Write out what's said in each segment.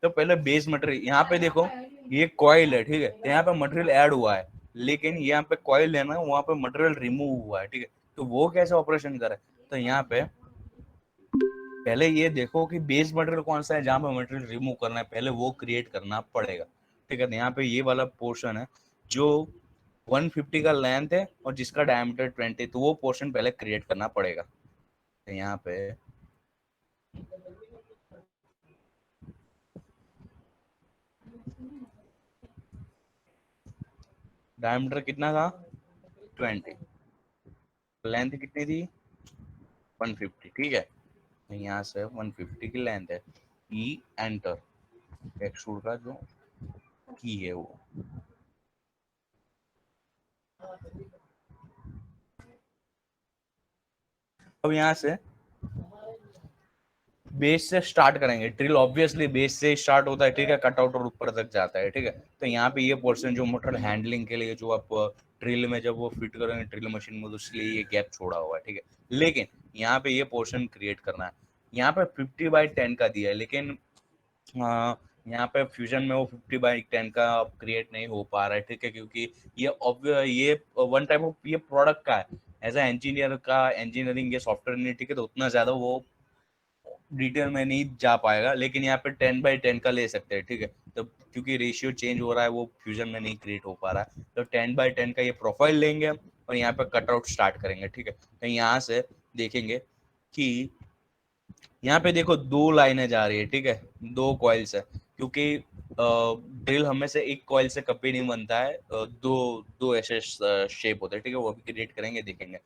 तो पहले base material, यहाँ पे देखो ये कॉइल है, ठीक है, तो यहाँ पे मटेरियल ऐड हुआ है, लेकिन यहाँ पे कॉइल है ना, वहाँ पे मटेरियल रिमूव हुआ है, ठीक है, तो वो कैसे ऑपरेशन करे, तो यहाँ पे पहले ये देखो कि बेस मटेरियल कौन सा है जहाँ पे मटेरियल रिमूव करना है, पहले वो क्रिएट करना पड़ेगा, ठीक है। यहाँ पे ये वाला पोर्शन है जो 150 का लेंथ है और जिसका डायमीटर 20, तो वो पोर्शन पहले क्रिएट करना पड़ेगा। तो यहाँ पे डायमीटर कितना था 20, लेंथ कितनी थी 150, ठीक है, तो यहाँ से 150 की लेंथ है, ई एंटर, एक्सट्रूड का जो की है वो, अब यहाँ से बेस से स्टार्ट करेंगे, ड्रिल ऑब्वियसली बेस से स्टार्ट होता है, ठीक है, कटआउट और ऊपर तक जाता है, ठीक है, तो यहाँ पे ये पोर्शन जो मोटर हैंडलिंग के लिए जो आप ड्रिल में जब वो फिट करेंगे ड्रिल मशीन में, तो इसलिए ये गैप छोड़ा हुआ है, ठीक है, लेकिन यहाँ पे ये पोर्शन क्रिएट करना है, यहाँ पे 50/10 का दिया है, लेकिन यहाँ पे फ्यूजन में वो 50/10 का क्रिएट नहीं हो पा रहा है, ठीक है, क्योंकि ये वन टाइप ऑफ ये प्रोडक्ट का है, एज ए इंजीनियर का इंजीनियरिंग ये सॉफ्टवेयर नहीं, ठीक है, तो उतना ज्यादा वो डिटेल में नहीं जा पाएगा, लेकिन यहाँ पे 10/10 का ले सकते हैं, ठीक है, तो क्योंकि रेशियो चेंज हो रहा है वो फ्यूजन में नहीं क्रिएट हो पा रहा है, तो 10/10 का ये प्रोफाइल लेंगे हम और यहाँ पे कटआउट स्टार्ट करेंगे, ठीक है, तो यहाँ से देखेंगे कि यहाँ पे देखो दो लाइनें जा रही है, ठीक है, दो कॉइल्स है, क्योंकि ड्रिल हमें से एक कॉइल से कभी नहीं बनता है, दो दो ऐसे शेप होते हैं, ठीक है, वो भी क्रिएट करेंगे देखेंगे,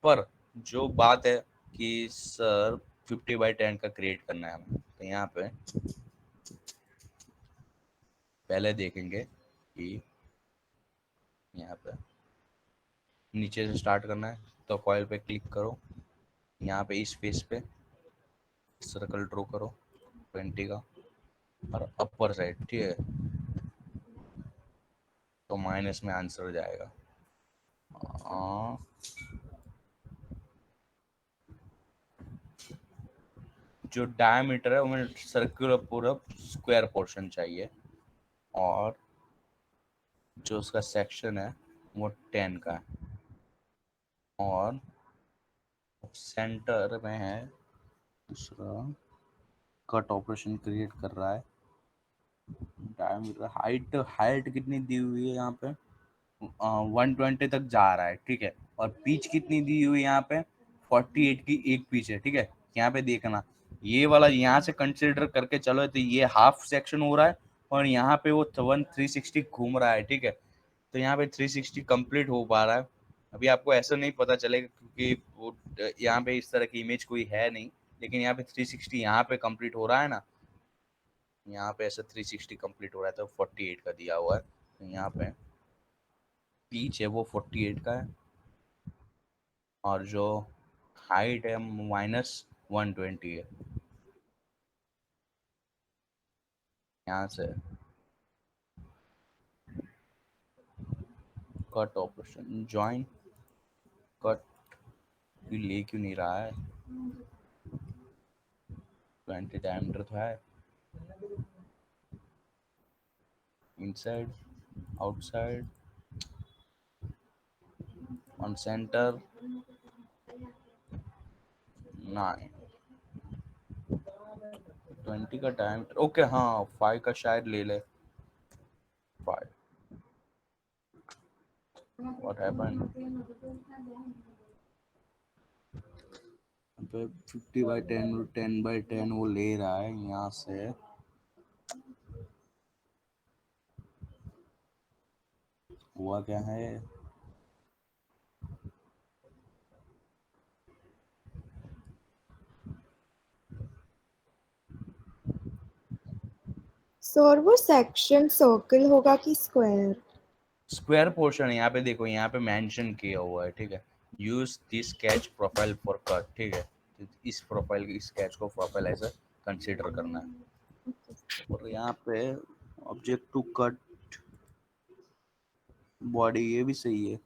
पर जो बात है कि सर 50/10 का क्रिएट करना है हमें, तो यहाँ पे पहले देखेंगे कि यहाँ पे नीचे से स्टार्ट करना है, तो कॉइल पे क्लिक करो, यहाँ पे इस फेस पे सर्कल ड्रॉ करो 20 का, और अपर साइड, ठीक है, तो माइनस में आंसर जाएगा, जो डायमीटर है वो सर्कुलर पूरा स्क्वायर पोर्शन चाहिए, और जो उसका सेक्शन है वो 10 का है, और सेंटर में है दूसरा, कट ऑपरेशन क्रिएट कर रहा है, डायमीटर हाइट हाइट कितनी दी हुई है यहाँ पे 120 तक जा रहा है, ठीक है, और पिच कितनी दी हुई है यहाँ पे 48 की एक पिच है, ठीक है, यहाँ पे देखना ये वाला यहाँ से कंसिडर करके चलो, तो ये हाफ सेक्शन हो रहा है और यहाँ पे वो 360 घूम रहा है, ठीक है, तो यहाँ पे 360 कंप्लीट हो पा रहा है, अभी आपको ऐसा नहीं पता चलेगा क्योंकि वो यहाँ पे इस तरह की इमेज कोई है नहीं, लेकिन यहाँ पे 360 यहाँ पे कंप्लीट हो रहा है ना, यहाँ पे ऐसा 360 कंप्लीट हो रहा है, तो 48 का दिया हुआ है, तो यहाँ पे पीच है वो 48 का है, और जो हाइट है -120 है, यहाँ से कट ऑपरेशन ज्वाइन कट ले क्यों नहीं रहा है, 20 डायमीटर तो है, इनसाइड आउटसाइड ऑन सेंटर 9 20 का डायमीटर, ओके, हाँ 5 का शायद ले ले, 5 व्हाट हैपेंड, 50/10 10/10 वो ले रहा है, यहाँ से हुआ क्या है, सर वो सेक्शन सर्कल होगा कि स्क्वायर? स्क्वायर पोर्शन है, यहाँ पे देखो, यहाँ पे मेंशन किया हुआ है, ठीक है, use this sketch profile for cut, ठीक है, तो इस प्रोफाइल की स्केच को प्रोफाइल ऐसा कंसीडर करना है, और यहाँ पे ऑब्जेक्ट टू कट बॉडी ये भी सही है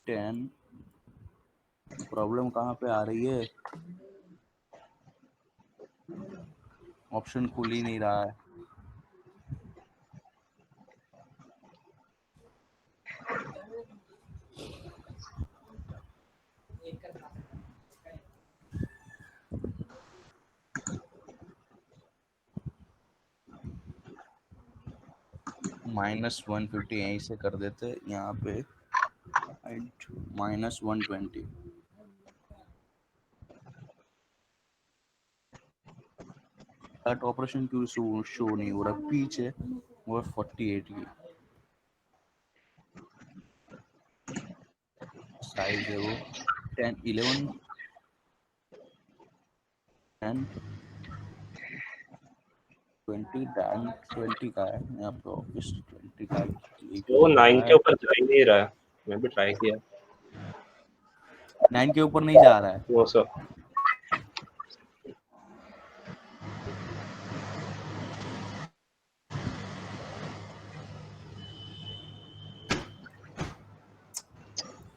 10, प्रॉब्लम कहाँ पे आ रही है, ऑप्शन खुल ही नहीं रहा है। -150 यहीं से कर देते, यहाँ पे -120। कट ऑपरेशन क्यों शो नहीं हो रहा? पीच है वो 48 की साइज है, वो 10 11 10 20 20 का है यहाँ पे, ऑफिस 20 का वो 9 के ऊपर जा ही नहीं रहा है, मैं भी ट्राई किया। 9 के ऊपर नहीं जा रहा है। वो सर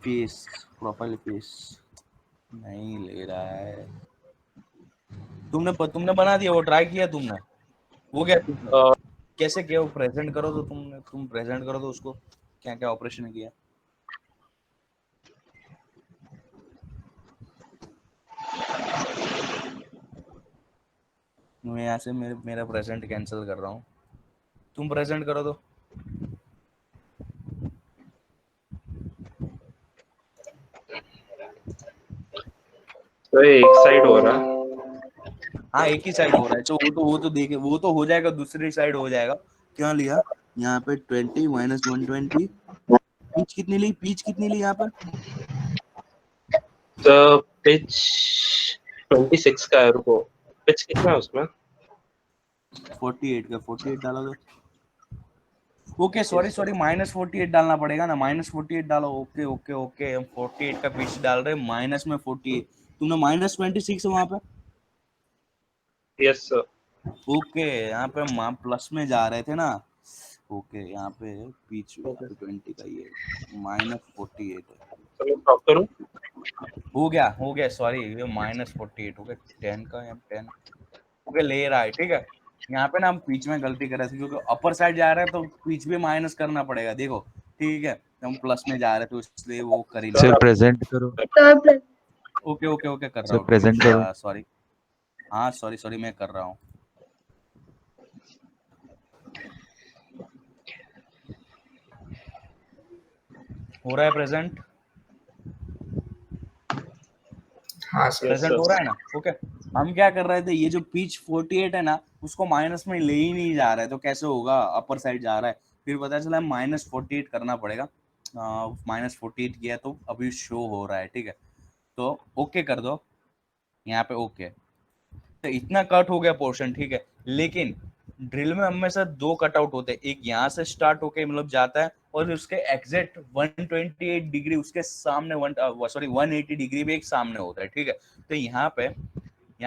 फेस, प्रोफाइल फेस नहीं ले रहा है। तुमने बना दिया, वो ट्राई किया तुमने, वो क्या तुमने कैसे किया? वो प्रेजेंट करो तो तुम प्रेजेंट करो तो उसको क्या क्या ऑपरेशन किया। मैं यहाँ से मेरा प्रेजेंट कैंसिल कर रहा हूँ, तुम प्रेजेंट करो तो। तो एक साइड हो रहा है। हाँ एक ही साइड हो रहा है, तो वो तो देखे, वो तो हो जाएगा, दूसरी साइड हो जाएगा। क्या लिया यहाँ पे? 20 -120। पीच कितनी ली? पीच कितनी ली यहाँ पर? तो पिच 26 का है, रुको पिच कितना है उसमें? 48 का, 48 डाला तो ओके। सॉरी -48 डालना पड़ेगा ना, -48 डालो। ओके ओके ओके, हम 48 का पीच डाल रहे हैं, माइनस में 48। तुमने -26 है वहां पे। Yes sir. ओके, यहाँ पे हम प्लस में जा रहे थे ना। ओके, यहाँ पे पीच 20 का ही है, -48 है। तो मैं ड्रॉप करूं? हो गया सॉरी, ये -48 हो गया। 10 का या 10 ओके ले रहा है, ठीक है। यहाँ पे ना हम पीच में गलती कर रहे थे, क्योंकि अपर साइड जा रहे हैं तो पीच भी माइनस करना पड़ेगा, देखो ठीक है। हम प्लस में जा रहे थे, इसलिए वो कर ही सर नहीं। प्रेजेंट करो। ओके ओके ओके कर रहा सर हूँ, प्रेजेंट करो। सॉरी। हाँ सॉरी मैं कर रहा हूँ। हो रहा है प्रेजेंट? हाँ सर। प्रेजेंट हो रहा है ना? ओके। हम क्या कर रहे थे, ये जो पिच 48 है ना, उसको माइनस में ले ही नहीं जा रहा है, तो कैसे होगा? अपर साइड जा रहा है, फिर पता चला -48 करना पड़ेगा। -48 किया तो अभी शो हो रहा है, ठीक है। तो ओके कर दो यहाँ पे, ओके। तो इतना कट हो गया पोर्शन, ठीक है। लेकिन ड्रिल में हमेशा 2 कटआउट होते हैं, एक यहाँ से स्टार्ट होके मतलब जाता है, और उसके एग्जैक्ट 128 डिग्री उसके सामने 180 डिग्री भी एक सामने होता है, ठीक है। तो यहाँ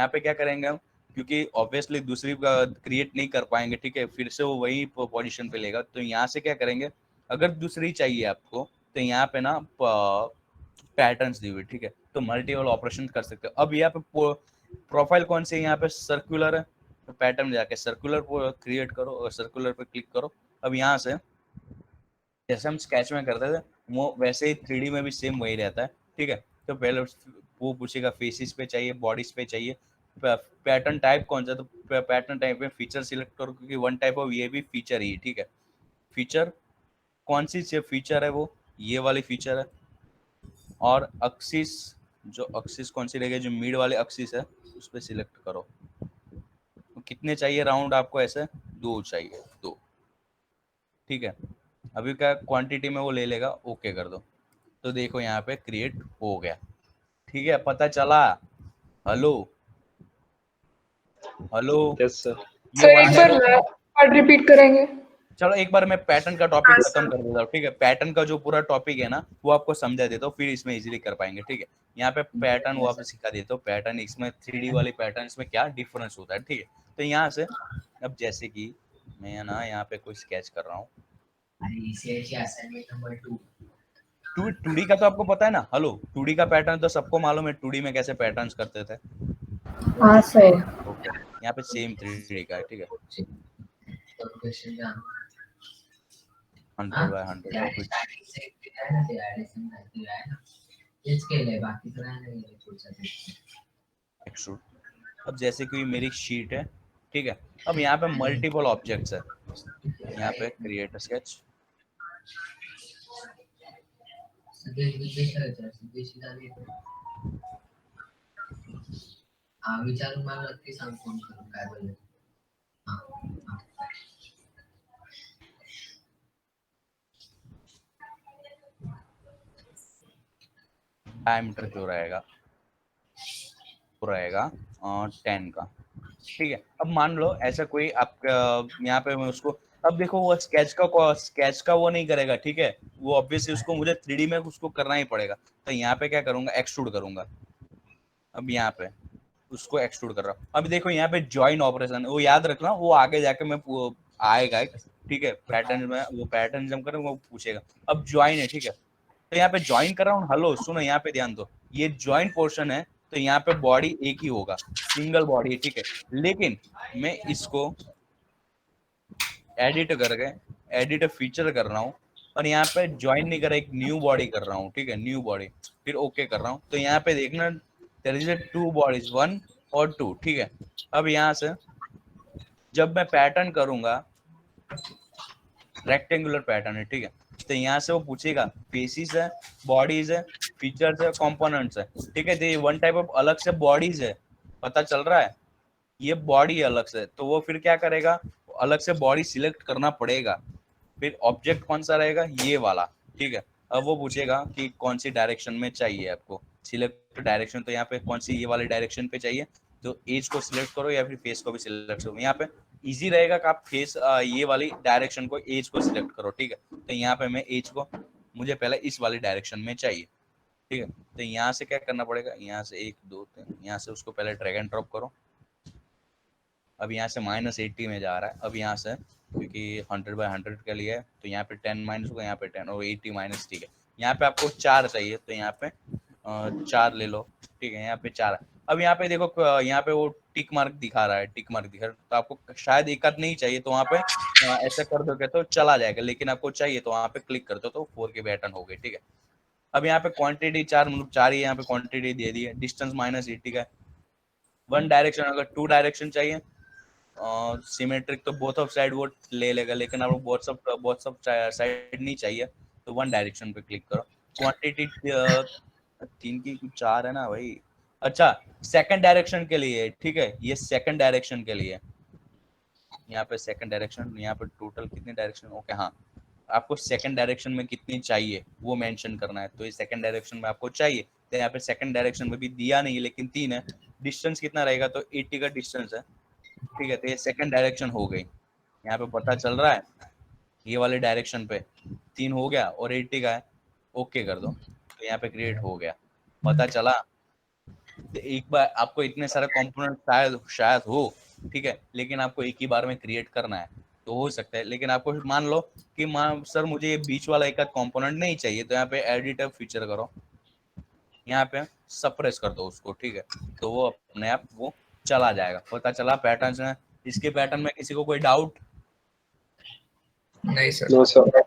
पे क्या करेंगे हम, क्योंकि ऑब्वियसली दूसरी क्रिएट नहीं कर पाएंगे, ठीक है, फिर से वो वही पोजीशन पे लेगा। तो यहाँ से क्या करेंगे, अगर दूसरी चाहिए आपको तो यहाँ पे ना पैटर्न्स दी हुई, ठीक है, तो मल्टीपल ऑपरेशन कर सकते हो। अब यहाँ पे प्रोफाइल कौन सी है? यहाँ पे सर्कुलर है, तो पैटर्न जाके सर्कुलर को क्रिएट करो और सर्कुलर पे क्लिक करो। अब यहाँ से जैसे हम स्केच में करते थे, वो वैसे ही 3D में भी सेम वही रहता है, ठीक है। तो पहले वो पूछेगा फेसिस पे चाहिए, बॉडीज पे चाहिए, पैटर्न टाइप कौन सा, तो पैटर्न टाइप में फीचर सिलेक्ट करो, क्योंकि वन टाइप ऑफ ये भी फीचर ही, ठीक है। फीचर कौन सी फीचर है? वो ये वाली फीचर है। और एक्सिस, जो एक्सिस कौन सी रहेगी, जो मिड वाले एक्सिस है उस पर सिलेक्ट करो। तो कितने चाहिए राउंड आपको? ऐसे 2 चाहिए, 2, ठीक है। अभी क्या क्वांटिटी में वो ले लेगा, ओके कर दो। तो देखो यहाँ पे क्रिएट हो गया, ठीक है। पता चला? Hello hello, yes sir. ये सर वन एक type bar of. Word repeat करेंगे? चलो एक बार मैं पैटर्न का टॉपिक हाँ खत्म सर। कर देता हूँ, ठीक है। पैटर्न का जो पूरा टॉपिक है ना, वो आपको समझा देता हूँ, फिर इसमें इजीली कर पाएंगे, ठीक है। यहाँ पे पैटर्न वो आपको सिखा देता हूँ, पैटर्न इसमें 3D वाले पैटर्न में क्या डिफरेंस होता है, ठीक है। तो यहाँ से अब जैसे कि मैं ना यहाँ पे कोई स्केच कर रहा हूँ, 2D का तो आपको पता है ना। हेलो, 2D का पैटर्न तो सबको मालूम है, 2D में कैसे पैटर्न्स करते थे। हाँ सर। ओके, यहाँ पे सेम 3D का है, ठीक है, 100 by 100 which एक्सट्रूड। अब जैसे कि मेरी शीट है, ठीक है, अब यहाँ पे मल्टीपल ऑब्जेक्ट्स है, यहाँ पे क्रिएट अ स्केच, डायमीटर जो रहेगा वो रहेगा 10 का, ठीक है। अब मान लो ऐसा कोई आप यहाँ पे मैं उसको, अब देखो वो स्केच का वो नहीं करेगा, ठीक है, वो ऑब्वियसली उसको मुझे 3D में उसको करना ही पड़ेगा, तो यहाँ पे क्या करूंगा, एक्सट्रूड करूंगा। अब यहाँ पे उसको एक्सट्रूड कर रहा हूँ। अब देखो यहाँ पे ज्वाइन ऑपरेशन, वो याद रखना, वो आगे जाके मैं आएगा, ठीक है, पैटर्न में वो पैटर्न जब करें वो पूछेगा। अब ज्वाइन है, ठीक है, तो यहाँ पे ज्वाइन कर रहा हूँ। हेलो सुनो, यहाँ पे ध्यान दो, ये ज्वाइन पोर्शन है, तो यहाँ पे बॉडी एक ही होगा, सिंगल बॉडी है, ठीक है, लेकिन मैं इसको एडिट करके एडिट फीचर कर रहा हूँ, और यहाँ पे ज्वाइन नहीं कर रहा, एक न्यू बॉडी कर रहा हूँ, ठीक है, न्यू बॉडी, फिर ओके कर रहा हूँ, तो यहाँ पे देखना देयर इज 2 बॉडीज, 1 और 2, ठीक है। अब यहाँ से जब मैं पैटर्न करूंगा, रेक्टेंगुलर पैटर्न है, ठीक है, तो यहाँ से वो पूछेगा फेसिस है, बॉडीज है, फीचर्स है, कंपोनेंट्स है, ठीक है, तो ये वन टाइप ऑफ अलग से बॉडीज है, पता चल रहा है, ये बॉडी है अलग से, तो वो फिर क्या करेगा, अलग से बॉडी सिलेक्ट करना पड़ेगा, फिर ऑब्जेक्ट कौन सा रहेगा, ये वाला, ठीक है। अब वो पूछेगा कि कौन सी डायरेक्शन में चाहिए आपको, सिलेक्ट डायरेक्शन, तो यहाँ पे कौन सी, ये वाले डायरेक्शन पे चाहिए, तो एज को सिलेक्ट करो या फिर फेस को भी सिलेक्ट करो। यहाँ पे इजी रहेगा कि आप फेस ये वाली डायरेक्शन को, एज को सिलेक्ट करो, ठीक है, तो यहाँ पे मैं एज को, मुझे पहले इस वाली डायरेक्शन में चाहिए, ठीक है, तो यहाँ से क्या करना पड़ेगा, यहाँ से 1 2 3, यहाँ से उसको पहले ड्रैग एंड ड्रॉप करो। अब यहाँ से -80 में जा रहा है, अब यहाँ से क्योंकि 100/100 के लिए है, तो यहाँ पे 10 माइनस होगा, यहाँ पे 10 और 80 माइनस, ठीक है, यहाँ पे आपको 4 चाहिए, तो यहाँ पे 4 ले लो, ठीक है, यहाँ पे 4 है। अब यहाँ पे देखो यहाँ पे वो टिक मार्क दिखा रहा है, टिक मार्क दिखा रहा है, तो आपको शायद एक आध नहीं चाहिए, तो वहाँ पे ऐसा कर दोगे तो चला जाएगा, लेकिन आपको चाहिए तो वहाँ पे क्लिक कर दो, तो 4 के पैटर्न हो गए, ठीक है। अब यहाँ पे क्वांटिटी 4, मतलब 4 ही यहाँ पे क्वांटिटी दे दी है, डिस्टेंस -80 का है, 1 डायरेक्शन, अगर 2 डायरेक्शन चाहिए सिमेट्रिक तो बोथ ऑफ साइड वो ले लेगा, लेकिन आपको बोथ ऑफ साइड नहीं चाहिए, तो 1 डायरेक्शन पे क्लिक करो। क्वांटिटी 3 की 4 है ना भाई, अच्छा सेकंड डायरेक्शन के लिए, ठीक है, ये सेकंड डायरेक्शन के लिए, यहाँ पे सेकंड डायरेक्शन, यहाँ पे टोटल कितनी डायरेक्शन, ओके, हाँ, आपको सेकंड डायरेक्शन में कितनी चाहिए वो मेंशन करना है, तो ये सेकंड डायरेक्शन में आपको चाहिए, तो यहाँ पे सेकंड डायरेक्शन में भी दिया नहीं, लेकिन 3 है, डिस्टेंस कितना रहेगा, तो 80 का डिस्टेंस है, ठीक है, तो ये सेकंड डायरेक्शन हो गई, यहाँ पे पता चल रहा है, ये वाले डायरेक्शन पे 3 हो गया और 80 का है, ओके कर दो, तो यहाँ पे क्रिएट हो गया, पता चला। तो एक बार आपको इतने सारे कंपोनेंट शायद हो, ठीक है, लेकिन आपको एक ही बार में क्रिएट करना है, तो हो सकता है, लेकिन आपको मान लो कि सर मुझे ये बीच वाला एक आध कंपोनेंट नहीं चाहिए, तो यहाँ पे एडिटर फीचर करो, यहाँ पे सप्रेस कर दो उसको, ठीक है, तो वो अपने आप वो चला जाएगा, पता चला पैटर्न है। इसके पैटर्न में किसी को कोई डाउट? नहीं सर। No sir.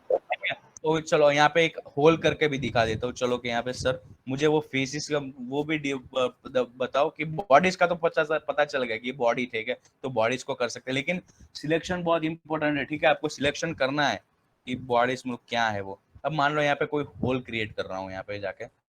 तो चलो यहाँ पे एक होल करके भी दिखा देता हूँ, चलो कि यहाँ पे सर मुझे वो फेसिस का वो भी बताओ, कि बॉडीज का तो पता चल गया कि बॉडी, ठीक है, तो बॉडीज को कर सकते हैं, लेकिन सिलेक्शन बहुत इंपॉर्टेंट है, ठीक है, आपको सिलेक्शन करना है कि बॉडीज में क्या है वो। अब मान लो यहाँ पे कोई होल क्रिएट कर रहा हूँ, यहाँ पे जाके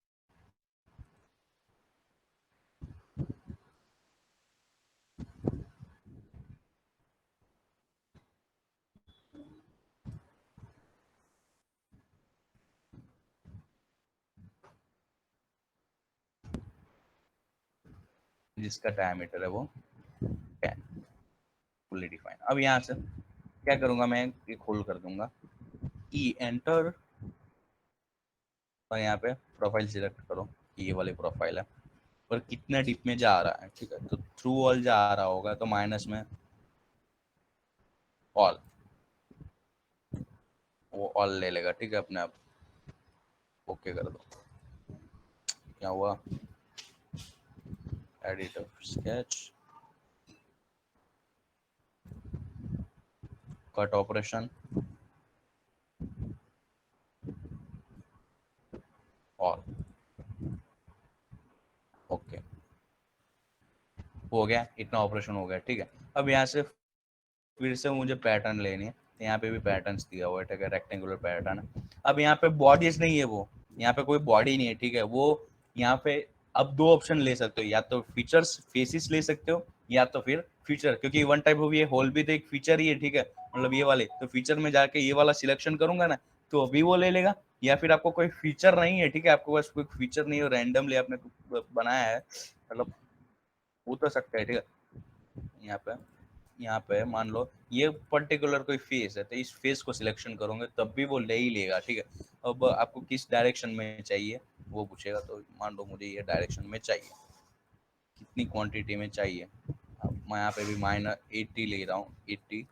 जिसका डायमीटर है वो 10, फुल्ली डिफाइन। अब यहाँ से क्या करूंगा, मैं एक होल कर दूंगा, ई एंटर, और यहाँ पे प्रोफाइल सिलेक्ट करो, ये वाली प्रोफाइल है, पर कितना डिप में जा रहा है, ठीक है, तो थ्रू ऑल जा रहा होगा, तो माइनस में ऑल, वो ऑल ले लेगा, ठीक है, अपने आप, ओके कर दो। क्या हुआ, एडिट स्केच, कट ऑपरेशन और ओके हो गया, इतना ऑपरेशन हो गया, ठीक है। अब यहाँ से फिर से मुझे पैटर्न लेनी है, यहाँ पे भी पैटर्न्स दिया हुआ है, ठीक है, रेक्टेंगुलर पैटर्न है। अब यहाँ पे बॉडीज नहीं है, वो यहाँ पे कोई बॉडी नहीं है, ठीक है। वो यहाँ पे अब दो ऑप्शन ले सकते हो, या तो फीचर्स फेसिस ले सकते हो या तो फिर फीचर, क्योंकि वन टाइप ऑफ ये होल भी तो एक फीचर ही है, ठीक है, मतलब ये वाले। तो फीचर में जाके ये वाला सिलेक्शन करूंगा ना तो अभी वो ले लेगा। या फिर आपको कोई फीचर नहीं है, ठीक है, आपको बस कोई फीचर नहीं है, रैंडमली आपने बनाया है, मतलब हो तो सकता है, ठीक है। यहाँ पे मान लो ये पर्टिकुलर कोई फेस है, तो इस फेस को सिलेक्शन करोगे तब भी वो ले ही लेगा, ठीक है। अब आपको किस डायरेक्शन में चाहिए वो पूछेगा, तो मान लो मुझे ये डायरेक्शन में चाहिए, कितनी क्वांटिटी में चाहिए। अब मैं यहाँ पे भी -80 ले रहा हूँ, 80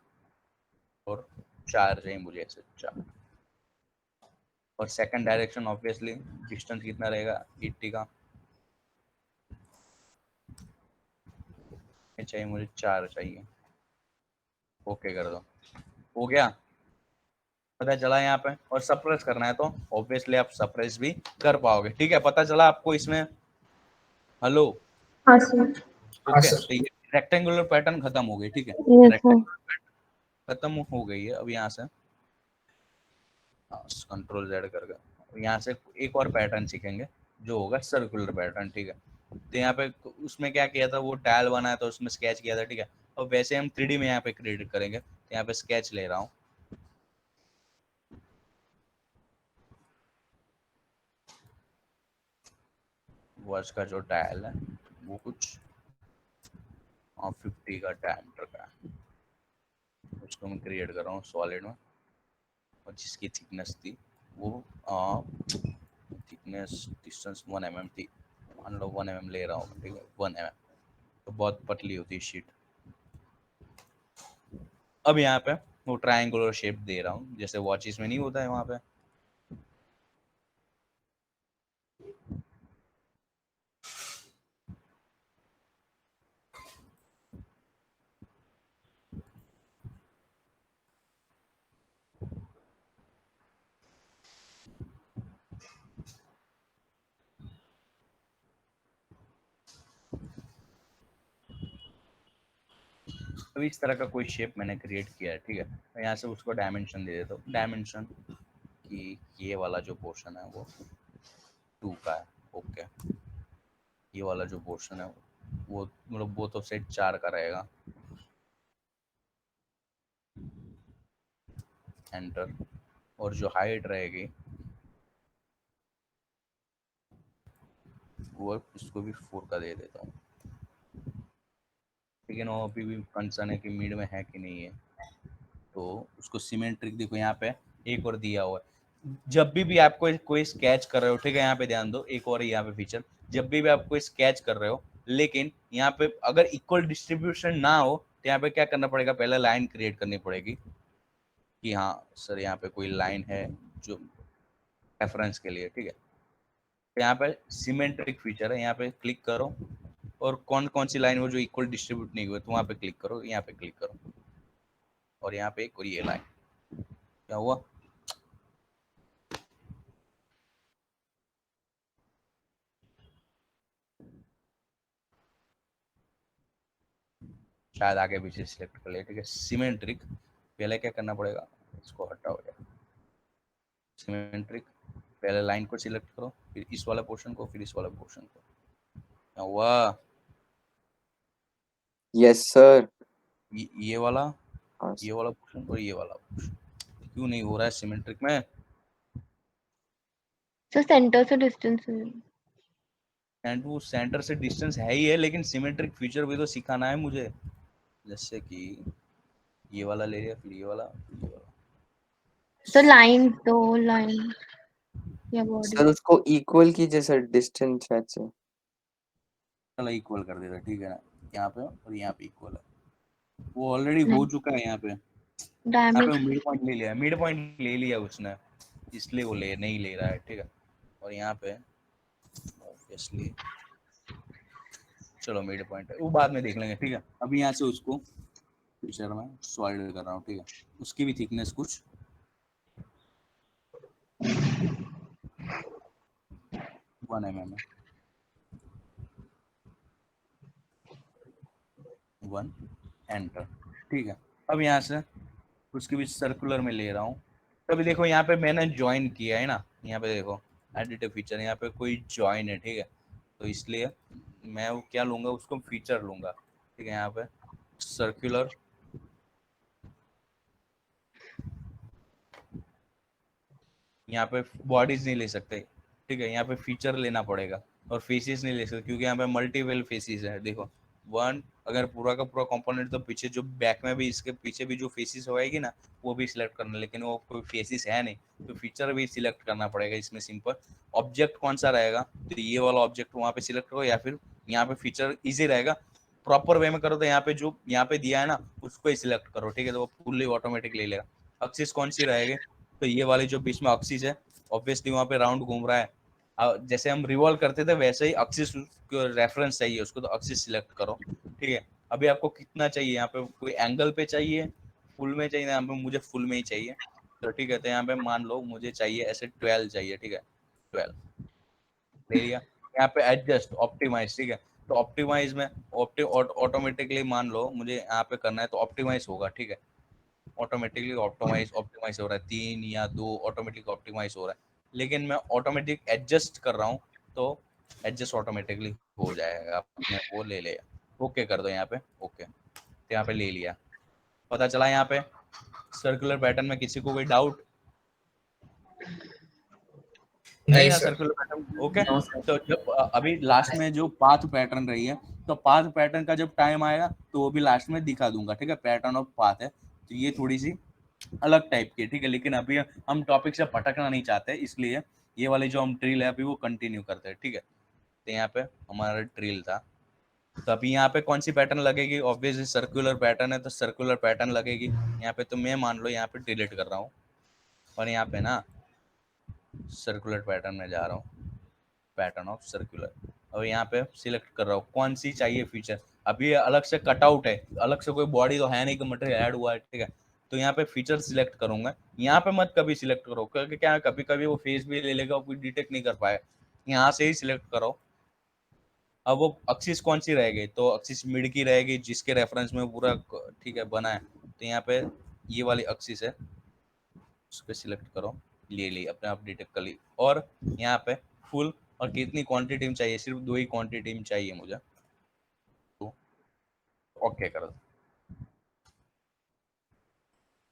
और 4 चाहिए मुझे, ऐसे 4। और सेकंड डायरेक्शन ऑब्वियसली डिस्टेंस कितना रहेगा 80 का, ये चाहिए मुझे 4 चाहिए, ओके कर दो, हो गया, पता चला यहाँ पे। और सप्रेस करना है तो ऑब्वियसली आप सप्रेस भी कर पाओगे, ठीक है। पता चला आपको इसमें, हेलो, हाँ सर। हाँ ओके। सर। तो ये रेक्टेंगुलर पैटर्न खत्म हो गई, ठीक है, यस सर। रेक्टेंगुलर खत्म हो गई है। अब यहाँ से कंट्रोल Z करके यहाँ से एक और पैटर्न सीखेंगे जो होगा सर्कुलर पैटर्न, ठीक है। तो यहाँ पे उसमें क्या किया था, वो टाइल बनाया था, उसमें स्केच किया था, ठीक है। अब वैसे हम 3D में यहाँ पे क्रिएट करेंगे, तो यहाँ पे स्केच ले रहा हूँ, वर्ष का जो टाइल है वो कुछ 50 का डायमीटर का है, उसको मैं क्रिएट कर रहा हूँ सॉलिड में। और जिसकी थिकनेस थी वो थिकनेस डिस्टेंस 1 mm थी, मान लो 1 mm ले रहा हूँ, ठीक है, 1 mm। तो बहुत पतली होती है शीट। अब यहाँ पे वो ट्रायंगुलर शेप दे रहा हूँ, जैसे वॉचेस में नहीं होता है वहाँ पे। अब इस तरह का कोई शेप मैंने क्रिएट किया है, ठीक है। तो यहाँ से उसको डायमेंशन दे देता हूँ, डायमेंशन कि ये वाला जो पोर्शन है वो 2 का है, ओके। ये वाला जो पोर्शन है वो मतलब वो तो सेट 4 का रहेगा, एंटर। और जो हाइट रहेगी वो इसको भी 4 का दे देता हूँ, लेकिन वो अभी भी कंसर्न है कि मिड में है कि नहीं है। तो उसको सिमेट्रिक देखो, यहाँ पे एक और दिया हुआ है, जब भी आप कोई स्केच कर रहे हो, ठीक है, यहाँ पे ध्यान दो, एक और यहाँ पे फीचर, जब भी आप कोई स्केच कर रहे हो, लेकिन यहाँ पे अगर इक्वल डिस्ट्रीब्यूशन ना हो तो यहाँ पे क्या करना पड़ेगा, पहले लाइन क्रिएट करनी पड़ेगी कि हाँ सर यहाँ पे कोई लाइन है जो रेफरेंस के लिए, ठीक है। तो यहाँ पे सिमेट्रिक फीचर है, यहाँ पे क्लिक करो और कौन कौन सी लाइन हो जो इक्वल डिस्ट्रीब्यूट नहीं हुए, तो वहाँ पे क्लिक करो, यहाँ पे क्लिक करो, और यहाँ पे एक और ये लाइन, क्या हुआ, शायद आगे पीछे सिलेक्ट कर ले, ठीक है। सिमेट्रिक पहले क्या करना पड़ेगा, इसको हटाओ यार, सिमेट्रिक पहले लाइन को सिलेक्ट करो, फिर इस वाला पोर्शन को, फिर इस वाला पोर्शन को, क्या हुआ, यस सर। ये वाला, ये वाला पोर्शन और ये वाला पोर्शन क्यों नहीं हो रहा है सिमेट्रिक में। सर सेंटर से डिस्टेंस है। एंड वो सेंटर से डिस्टेंस है ही है, लेकिन सिमेट्रिक फीचर भी तो सिखाना है मुझे, जैसे कि ये वाला ले लिया, फिर ये वाला, फिर ये वाला। सर लाइन तो लाइन या बॉडी सर उसको इक्वल कीजिए सर, डिस्टेंस शायद से। चलो इक्वल कर देता, ठीक है ना, यहाँ पे और यहाँ पे इक्वल है, वो ऑलरेडी हो चुका है यहाँ पे। यहाँ पे मिड पॉइंट ले लिया, मिड पॉइंट ले लिया उसने, इसलिए वो नहीं ले रहा है, ठीक है। और यहाँ पे ऑब्वियसली चलो मिड पॉइंट है, वो बाद में देख लेंगे, ठीक है। अभी यहाँ से उसको फीचर में सॉलिड कर रहा हूँ, ठीक है। उसकी भी थिकनेस कुछ 1 mm है, 1 एंटर, ठीक है। अब यहाँ से उसके भी सर्कुलर में ले रहा हूँ। तभी देखो यहाँ पे मैंने ज्वाइन किया है ना, यहाँ पे देखो एडिटिव फीचर, यहाँ पे कोई ज्वाइन है, ठीक है। तो इसलिए मैं वो क्या लूंगा, उसको फीचर लूंगा, ठीक है। यहाँ पे सर्कुलर, यहाँ पे बॉडीज नहीं ले सकते, ठीक है। यहाँ पे फीचर लेना पड़ेगा, और फेसेस नहीं ले सकते क्योंकि यहाँ पे मल्टीपल फेसेस है। देखो 1 अगर पूरा का पूरा कंपोनेंट, तो पीछे जो बैक में भी, इसके पीछे भी जो फेसेस होएगी ना, वो भी सिलेक्ट करना, लेकिन वो कोई फेसेस है नहीं, तो फीचर भी सिलेक्ट करना पड़ेगा। इसमें सिंपल ऑब्जेक्ट कौन सा रहेगा, तो ये वाला ऑब्जेक्ट वहाँ पे सिलेक्ट करो, या फिर यहाँ पे फीचर इजी रहेगा। प्रॉपर वे में करो तो यहाँ पे जो यहाँ पे दिया है ना, उसको ही सिलेक्ट करो, ठीक है। तो वो फुल्ली ऑटोमेटिक ले लेगा। एक्सिस कौन सी रहेगी, तो ये वाली जो बीच में एक्सिस है, ऑब्वियसली वहाँ पे राउंड घूम रहा है। जैसे हम रिवॉल्व करते थे वैसे ही एक्सिस रेफरेंस चाहिए उसको, तो एक्सिस सिलेक्ट करो, ठीक है। अभी आपको कितना चाहिए, यहाँ पे कोई एंगल पे चाहिए, फुल में चाहिए, यहाँ पे मुझे फुल में ही चाहिए, तो ठीक है। तो यहाँ पे मान लो मुझे चाहिए ऐसे 12 चाहिए, ठीक है। 12 ले लिया। यहाँ पे एडजस्ट ऑप्टिमाइज, ठीक है। तो ऑप्टिमाइज में ऑटोमेटिकली मान लो मुझे यहाँ पे करना है, तो ऑप्टिमाइज होगा, ठीक है। ऑटोमेटिकली ऑप्टिमाइज हो रहा है, 3 या 2 ऑटोमेटिक ऑप्टिमाइज हो रहा है। लेकिन मैं ऑटोमेटिक एडजस्ट कर रहा हूँ, तो एडजस्ट ऑटोमेटिकली हो जाएगा, अपने वो ले लेगा। ओके कर दो यहाँ पे, ओके। तो यहाँ पे ले लिया, पता चला यहाँ पे सर्कुलर पैटर्न में किसी को कोई डाउट नहीं ना? सर। Circular pattern okay. तो जब अभी लास्ट में जो पाथ पैटर्न रही है, तो पाथ पैटर्न का जब टाइम आएगा तो वो भी लास्ट में दिखा दूंगा, ठीक है। पैटर्न ऑफ पाथ है, तो ये थोड़ी सी अलग टाइप की, ठीक है। लेकिन अभी हम टॉपिक से भटकना नहीं चाहते, इसलिए ये वाली जो हम ट्रिल है अभी वो कंटिन्यू करते हैं, ठीक है। तो यहाँ पे हमारा ट्रिल था, तो अभी यहाँ पे कौन सी पैटर्न लगेगी, ऑब्वियसली सर्कुलर पैटर्न है, तो सर्कुलर पैटर्न लगेगी यहाँ पे। तो मैं मान लो यहाँ पे डिलीट कर रहा हूँ, और यहाँ पे ना सर्कुलर पैटर्न में जा रहा हूँ, पैटर्न ऑफ सर्कुलर। और यहाँ पे सिलेक्ट कर रहा हूँ कौन सी चाहिए फीचर। अभी अलग से कटआउट है, अलग से कोई बॉडी तो है नहीं कि मटेरियल ऐड हुआ है, ठीक है। तो यहाँ पे फीचर सिलेक्ट करूंगा, यहाँ पे मत कभी सिलेक्ट करो, क्योंकि क्या कभी कभी वो फेस भी ले लेगा, कोई डिटेक्ट नहीं कर पाएगा। यहाँ से ही सिलेक्ट करो। अब वो एक्सिस कौन सी रहेगी, तो एक्सिस मिड की रहेगी, जिसके रेफरेंस में पूरा ठीक है बना है। तो यहाँ पे ये वाली एक्सिस है, उस पर सिलेक्ट करो, ले ली, अपने आप डिटेक्ट कर ली। और यहाँ पे फुल, और कितनी क्वांटिटी में चाहिए, सिर्फ 2 ही क्वांटिटी में चाहिए मुझे, तो ओके कर दो।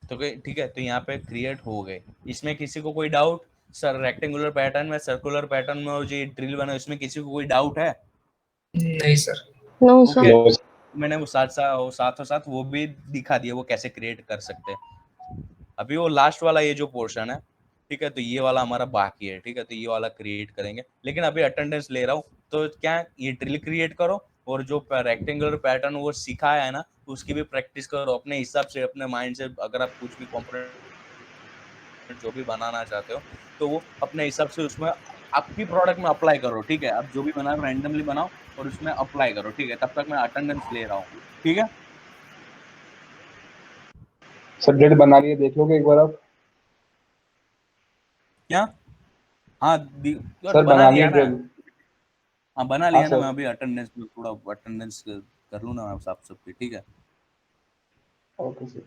तो ठीक है, तो यहाँ पे क्रिएट हो गए। इसमें किसी को कोई डाउट, सर रेक्टेंगुलर पैटर्न में, सर्कुलर पैटर्न में और जो ड्रिल बना, इसमें किसी को कोई डाउट है? नहीं सर। No okay, sir. मैंने वो साथ साथ वो भी दिखा दिया वो कैसे क्रिएट कर सकते हैं। अभी वो लास्ट वाला ये जो पोर्शन है, ठीक है, तो ये वाला हमारा बाकी है, ठीक है। तो ये वाला क्रिएट करेंगे, लेकिन अभी अटेंडेंस ले रहा हूँ, तो क्या ये ड्रिल क्रिएट करो, और जो रेक्टेंगुलर पैटर्न वो सिखाया है ना, उसकी भी प्रैक्टिस करो अपने हिसाब से, अपने माइंड से। अगर आप कुछ भी कंपोनेंट जो भी बनाना चाहते हो, तो वो अपने हिसाब से उसमें आपकी प्रोडक्ट में अप्लाई करो, ठीक है। आप जो भी बनाओ रैंडमली बनाओ और उसमें अप्लाई करो, ठीक है। तब तक मैं अटेंडेंस ले रहा हूँ, ठीक है। सब्जेक्ट बना लिए, देख लोगे एक बार आप? क्या? हाँ सर बना लिया ना। ड्रिल। हाँ बना हाँ लिया ना। सर। मैं अभी अटेंडेंस थोड़ा अटेंडेंस कर लूँ ना आप सबकी, ठीक है। Okay sir.